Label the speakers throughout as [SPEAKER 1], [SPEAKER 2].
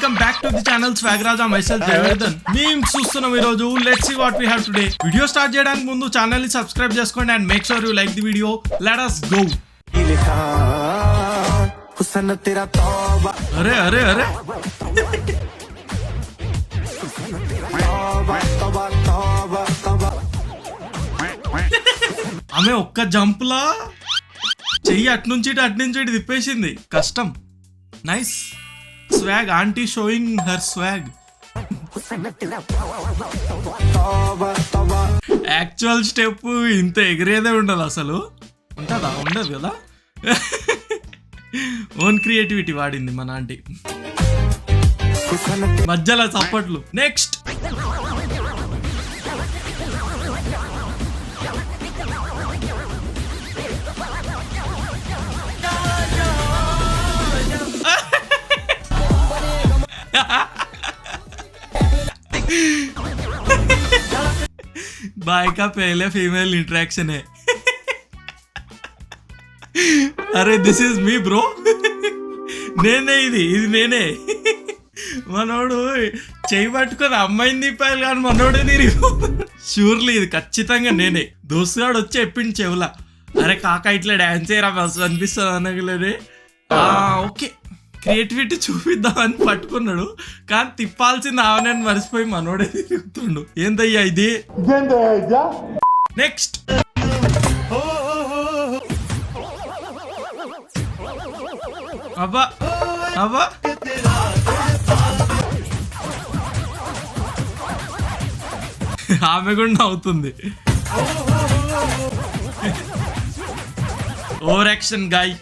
[SPEAKER 1] Welcome back to the channel swag Raja myself Jayavardhan. మేము చూస్తున్నాం ఈ రోజు. Let's see what we have today. Video start చేయడానికి ముందు ఛానల్ ని సబ్స్క్రైబ్ చేసుకోండి and make sure you like the video. Let us go. అరే అరే అరే ఆమె ఒక్క జంప్ లా చెయ్యి అట్నుంచి ఇటు తిప్పేసింది. కష్టం. Nice swag. Aunty showing her swag. Actual step ఇంత ఎగిరేదే ఉండదు అసలు. ఉంటుందా? ఉండదు కదా. ఓన్ క్రియేటివిటీ వాడింది మన ఆంటీ. మధ్యలో చప్పట్లు. నెక్స్ట్ बाय का पहले फीमेल इंटरेक्शन है. अरे दिस इज मी ब्रो. నేనే ఇది నేనే. మనోడు చెయ్యి పట్టుకొని అమ్మాయిని తిప్పాలి కానీ మనోడే తిరిగి. షూర్లీ ఇది ఖచ్చితంగా నేనే. దోస్తుగాడు వచ్చి చెప్పింది చెవులా, అరే కాకా ఇట్లా డాన్స్ చేయరా మస్తు అనిపిస్తుంది అనగలేదే. ఓకే క్రియేటివిటీ చూపిద్దామని పట్టుకున్నాడు కానీ తిప్పాల్సింది ఆమెను మర్చిపోయి మనోడే తిరుగుతుండు. ఏందయ్యా ఇది. నెక్స్ట్ అబ్బా అబ్బా ఆమె కూడా అవుతుంది. Over action guy.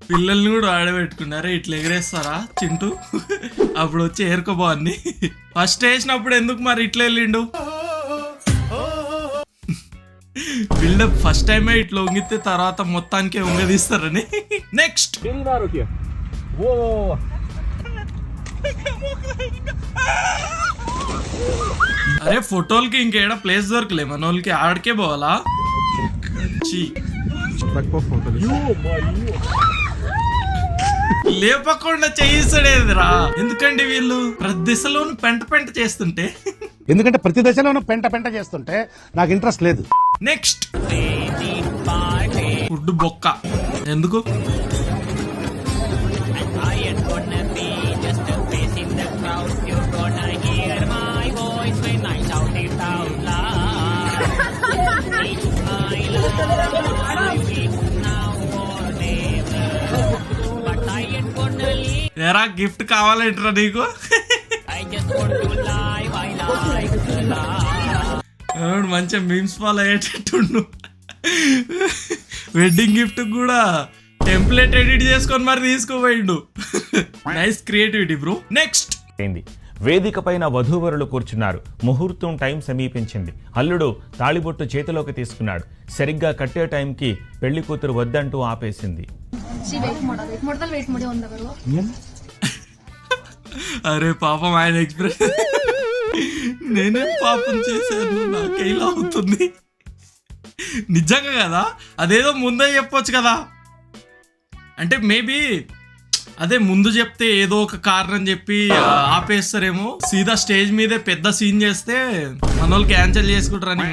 [SPEAKER 1] పిల్లల్ని కూడా ఆడబెట్టుకున్నారా ఇట్లా ఎగరేస్తారా చింటూ. అప్పుడు వచ్చి ఏరుకోబోన్ని. ఫస్ట్ వేసినప్పుడు ఎందుకు మరి ఇట్లా వెళ్ళిండు. బిల్డప్ ఫస్ట్ టైమే ఇట్లా వంగితే తర్వాత మొత్తానికే వంగదీస్తారని. నెక్స్ట్ అరే ఫోటోలకి ఇంకేడా ప్లేస్ దొరకలే మనోళ్ళకి. ఆడికే పోవాలా. లేపకుండా చేయిస్తాడేదిరా. ఎందుకండి వీళ్ళు ప్రతి దిశలోను పెంట చేస్తుంటే.
[SPEAKER 2] ఎందుకంటే ప్రతి దశలోనూ పెంట చేస్తుంటే నాకు ఇంట్రెస్ట్ లేదు.
[SPEAKER 1] నెక్స్ట్ ఫుడ్ బొక్క. ఎందుకు ఎరా గిఫ్ట్ కావాలంటరా నీకు. మంచిగా మీమ్స్ ఫాలో అయ్యేటట్టుండు. వెడ్డింగ్ గిఫ్ట్ కూడా టెంప్లెట్ ఎడిట్ చేసుకొని మరి తీసుకోపోయిండు. Nice creativity bro. నెక్స్ట్
[SPEAKER 3] వేదిక పైన వధూవరులు కూర్చున్నారు. ముహూర్తం టైం సమీపించింది. అల్లుడు తాళిబొట్టు చేతిలోకి తీసుకున్నాడు. సరిగ్గా కట్టే టైంకి పెళ్లి కూతురు వద్దంటూ ఆపేసింది.
[SPEAKER 1] అరే పాపం ఆయన ఎక్స్ప్రెషన్. నేనేం పాపం చేశాను నాకే ఇలా అవుతుంది. నిజంగా కదా. అదేదో ముందే చెప్పొచ్చు కదా. అంటే మేబీ అదే ముందు చెప్తే ఏదో ఒక కారణం చెప్పి ఆపేస్తారేమో. సీదా స్టేజ్ మీదే పెద్ద సీన్ చేస్తే మన వాళ్ళు క్యాన్సిల్ చేసుకుంటారని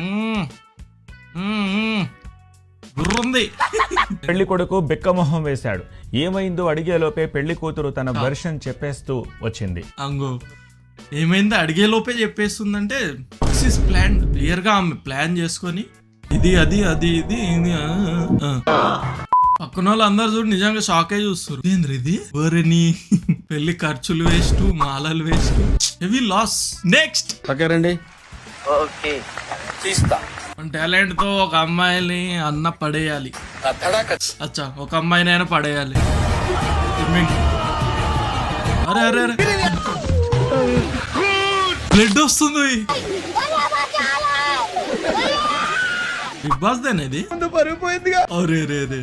[SPEAKER 1] గుర్రుంది.
[SPEAKER 3] పెళ్లి కొడుకు బిక్కమొహం వేశాడు. ఏమైందో అడిగేలోపే పెళ్లి కూతురు తన వెర్షన్ చెప్పేస్తూ వచ్చింది.
[SPEAKER 1] అంగో ఏమైందో అడిగేలోపే చెప్పేస్తుందంటే దిస్ ఇస్ ప్లాన్. క్లియర్ గా ఆమె ప్లాన్ చేసుకొని ఇది అది అది ఇది ఇది. పక్కన వాళ్ళు అందరు చూడు నిజంగా షాకే చూస్తారు. ఏంద్ర ఇది ఓరని. పెళ్లి ఖర్చులు వేస్ట్, మాలలు వేస్ట్, హెవీ లాస్. నెక్స్ట్
[SPEAKER 4] రండి. ఓకే తీస్తా.
[SPEAKER 1] టాలెంట్ తో ఒక అమ్మాయిని అన్న పడేయాలి. అచ్చా ఒక అమ్మాయినైనా పడేయాలి. అరే అరే అరే బ్లడ్ వస్తుంది. బిగ్ బాస్ దేనా ఇది. అరే రే రే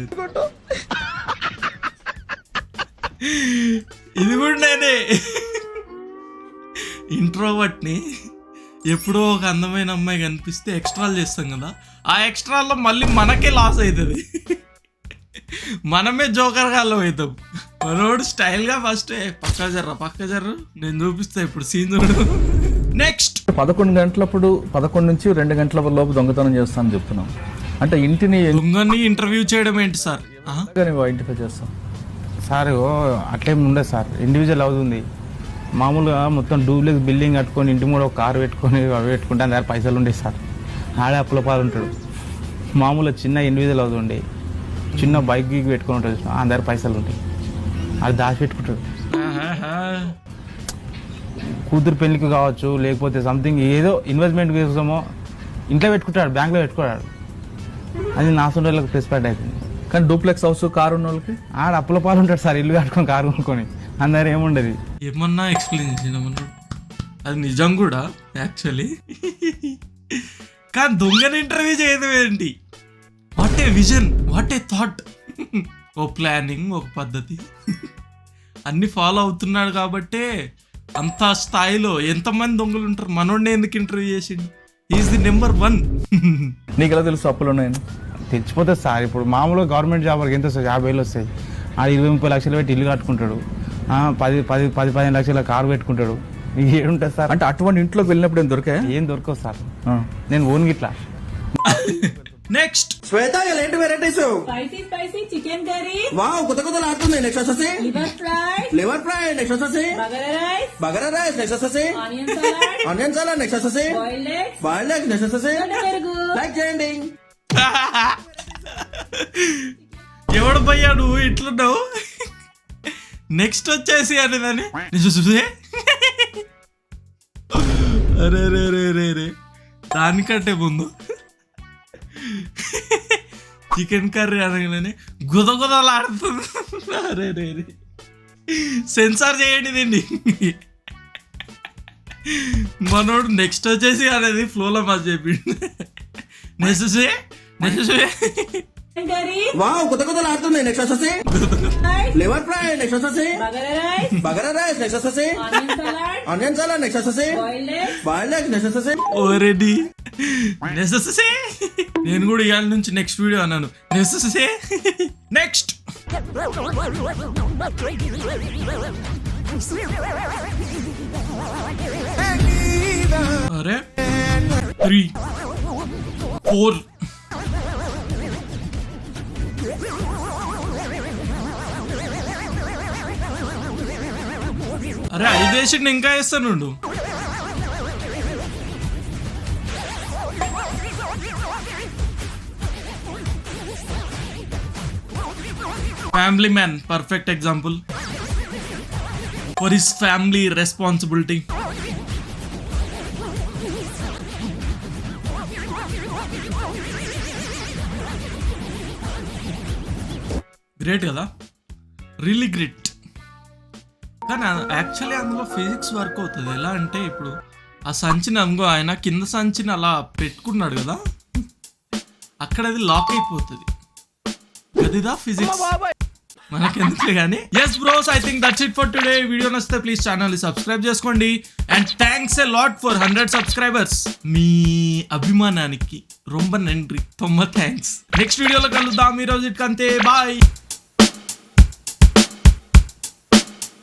[SPEAKER 1] ఇది కూడా నేనే. ఇంట్రోవర్ట్ ని ఎప్పుడో ఒక అందమైన అమ్మాయి కనిపిస్తే ఎక్స్ట్రాలు చేస్తాం కదా, ఆ ఎక్స్ట్రాల్లో మళ్ళీ మనకే లాస్ అవుతుంది. మనమే జోకర్ గాల్లో అవుతాం. మనోడు స్టైల్ గా ఫస్ట్ పక్క జర్ర నేను చూపిస్తా ఇప్పుడు సీన్ చూడు. నెక్స్ట్
[SPEAKER 5] 11 గంటలప్పుడు 11 నుంచి 2 గంటల లోపు దొంగతనం చేస్తానని చెప్తున్నాం. అంటే ఇంటిని
[SPEAKER 1] దొంగని ఇంటర్వ్యూ చేయడం ఏంటి సార్?
[SPEAKER 5] ఐడెంటిఫై చేస్తాం
[SPEAKER 6] సార్ అట్లేం ఉండదు సార్, ఇండివిజువల్ అవుతుంది. మామూలుగా మొత్తం డూప్లెక్స్ బిల్డింగ్ కట్టుకొని ఇంటి కూడా ఒక కారు పెట్టుకొని అవి పెట్టుకుంటే అందరు పైసలు ఉండేవి సార్. ఆడే అప్పుల పాలు ఉంటాడు. మామూలుగా చిన్న ఇండివిజువల్ అవుతుండే చిన్న బైక్ గీక్ పెట్టుకొని ఉంటుంది, అందరు పైసలు ఉంటాయి, అది దాచిపెట్టుకుంటాడు. కూతురు పెళ్లికి కావచ్చు, లేకపోతే సంథింగ్ ఏదో ఇన్వెస్ట్మెంట్ కోసమో ఇంట్లో పెట్టుకుంటాడు, బ్యాంక్లో పెట్టుకుంటాడు. అది నా సొంత వాళ్ళకి ప్లస్ పాయింట్ అవుతుంది.
[SPEAKER 5] కానీ డూప్లెక్స్ హౌస్ కారు ఉన్న వాళ్ళకి
[SPEAKER 6] ఆడ అప్పుల పాలు ఉంటాడు సార్, ఇల్లు కట్టుకొని కారు కొనుక్కొని, అందరు ఏముండదు.
[SPEAKER 1] ఏమన్నా ఎక్స్ప్లెయిన్ చేసినామన్నా, అది నిజం కూడా యాక్చువల్లీ. కానీ దొంగని ఇంటర్వ్యూ చేయడం ఏంటి? What a vision, what a thought. ఓ ప్లానింగ్, ఒక పద్ధతి అన్ని ఫాలో అవుతున్నాడు కాబట్టే అంత స్థాయిలో ఎంతమంది దొంగలు ఉంటారు. మనోడిని ఎందుకు ఇంటర్వ్యూ చేసిండు? Is the number 1.
[SPEAKER 5] నీకు ఎలా తెలుసు అప్పులు ఉన్నాయని?
[SPEAKER 6] తెచ్చిపోతుంది సార్. ఇప్పుడు మామూలుగా గవర్నమెంట్ జాబ్ వరకు ఎంత వస్తాయి? 50,000 వస్తాయి. ఆడ 20-30 లక్షలు పెట్టి ఇల్లు కట్టుకుంటాడు, 10-15 లక్షల కారు పెట్టుకుంటాడు. ఏముంటుంది సార్?
[SPEAKER 5] అంటే అటువంటి ఇంట్లోకి వెళ్ళినప్పుడు ఏం దొరికాయా?
[SPEAKER 6] ఏం దొరకవు సార్. నేను ఓన్ గిట్లా.
[SPEAKER 1] నెక్స్ట్
[SPEAKER 7] శ్వేత ఎలాంటి varieties?
[SPEAKER 8] Spicy chicken curry,
[SPEAKER 7] wow కొత్త కొత్తలు ఆడుతుంది. నెక్స్ట్ వచ్చేసి
[SPEAKER 8] లివర్ ఫ్రై,
[SPEAKER 7] నెక్స్ట్ వచ్చేసి బగారా రైస్, నెక్స్ట్ వచ్చేసి ఆనియన్ సలాడ్, నెక్స్ట్ వచ్చేసి బాయిల్డ్ ఎగ్, నెక్స్ట్ వచ్చేసి లైక్ చేయండి.
[SPEAKER 1] ఎవడు పోయా నువ్వు ఇట్లున్నావు? నెక్స్ట్ వచ్చేసి అనేదాన్ని చూసే. అరే రే రే రే రే దానికంటే ముందు చికెన్ కర్రీ అనగానే గుదగుదలాడుతుంది. అరే రే రే సెన్సార్ చేయండి దీన్ని. మనోడు నెక్స్ట్ వచ్చేసి అనేది ఫ్లోలో మా చెప్పిండు. నెక్స్ట్
[SPEAKER 7] వావ్ కొత్త కొత్తలు ఆడుతుంది. నెక్స్ట్ వచ్చేసి లివర్ ఫ్రై, నెక్స్ట్ వచ్చేసి బగారా రైస్, నెక్స్ట్ వచ్చేసి ఆనియన్ సలాడ్, నెక్స్ట్ వచ్చేసి బాయిల్డ్ ఎగ్, నెక్స్ట్ వచ్చేసి
[SPEAKER 1] ఓరెడీ నెక్స్ట్. నేను కూడా ఇవాళ నుంచి నెక్స్ట్ వీడియో అన్నాను. నెక్స్ట్ అరే 3, 4 అరే 5 వేసిండు, ఇంకా వేస్తాను. Family man perfect example for his family responsibility. Great కదా, రియల్లీ గ్రేట్. కానీ యాక్చువల్లీ అందులో ఫిజిక్స్ వర్క్ అవుతుంది. ఎలా అంటే ఇప్పుడు ఆ సంచిని అనుకో, ఆయన కింద సంచిని అలా పెట్టుకున్నాడు కదా, అక్కడ అది లాక్ అయిపోతుంది. అదిదా ఫిజిక్స్, మనకెందుకులే కానీ. Yes bros, I think that's it for today. Video నచ్చితే ప్లీజ్ ఛానల్ని సబ్స్క్రైబ్ చేసుకోండి. And thanks a lot for 100 subscribers. మీ అభిమానానికి రొంబ నండ్రి, తొమ్మ థ్యాంక్స్. నెక్స్ట్ వీడియోలో కలుద్దాం. ఈ రోజు ఇటుకంతే, బాయ్.